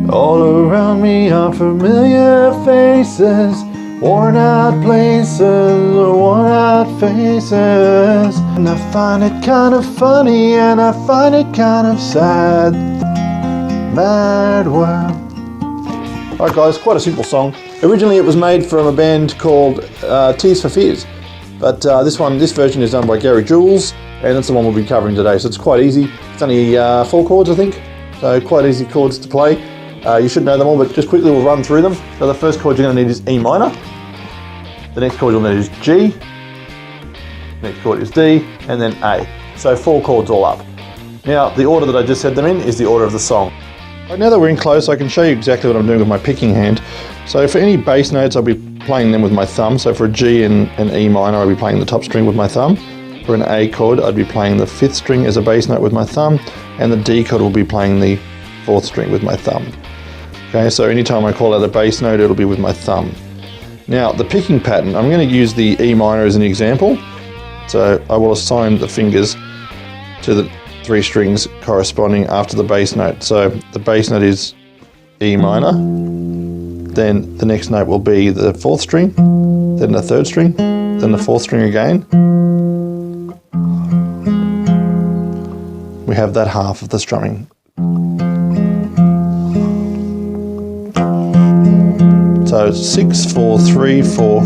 All around me are familiar faces, worn out places, worn out faces. And I find it kind of funny and I find it kind of sad. Mad world. Alright guys, quite a simple song. Originally it was made from a band called Tears for Fears. But this version is done by Jules, and that's the one we'll be covering today. So it's quite easy. It's only 4 chords, I think. So quite easy chords to play. You should know them all, but just quickly we'll run through them. So the first chord you're going to need is E minor. The next chord you'll need is G. Next chord is D, and then A. So 4 chords all up. Now the order that I just said them in is the order of the song. Right, now that we're in close, I can show you exactly what I'm doing with my picking hand. So for any bass notes, I'll be playing them with my thumb. So for a G and an E minor, I'll be playing the top string with my thumb. For an A chord, I'd be playing the 5th string as a bass note with my thumb, and the D chord will be playing the 4th string with my thumb. Okay, so anytime I call out a bass note, it'll be with my thumb. Now, the picking pattern, I'm going to use the E minor as an example. So I will assign the fingers to the 3 strings corresponding after the bass note. So the bass note is E minor, then the next note will be the 4th string, then the 3rd string, then the 4th string again. We have that half of the strumming. So 6, 4, 3, 4,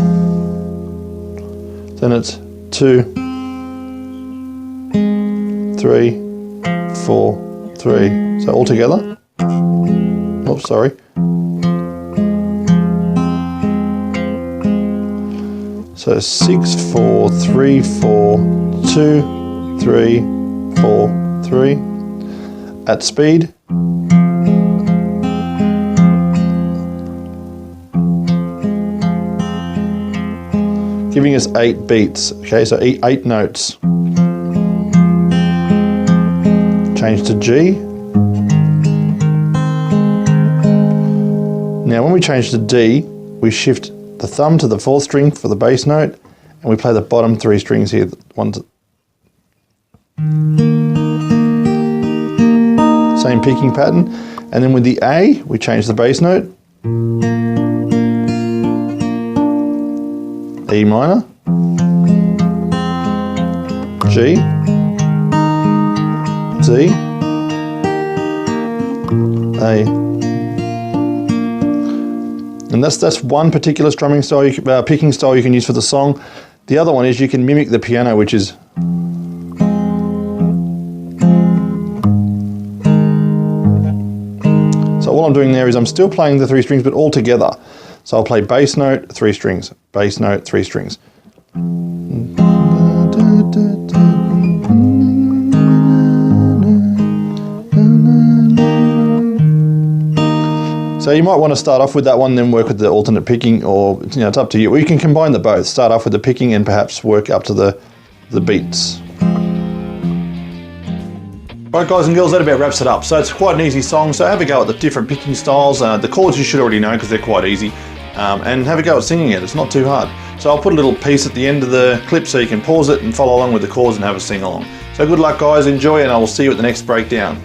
then it's 2, 3, 4, 3. So all together. Oops, sorry. So 6, 4, 3, 4, 2, 3, 4, 3. At speed. Giving us 8 beats. Okay, so 8 notes. Change to G. Now when we change to D, we shift the thumb to the 4th string for the bass note, and we play the bottom 3 strings here. Same picking pattern. And then with the A, we change the bass note. E minor, G, D, A. And that's one particular strumming style, picking style you can use for the song. The other one is you can mimic the piano, which is so all I'm doing there is I'm still playing the 3 strings, but all together. So I'll play bass note, 3 strings, bass note, 3 strings. So you might want to start off with that one, then work with the alternate picking, or it's up to you. Or you can combine the both. Start off with the picking and perhaps work up to the beats. Right guys and girls, that about wraps it up. So it's quite an easy song, so have a go at the different picking styles. The chords you should already know because they're quite easy. And have a go at singing it, it's not too hard. So I'll put a little piece at the end of the clip so you can pause it and follow along with the chords and have a sing along. So good luck guys, enjoy, and I will see you at the next breakdown.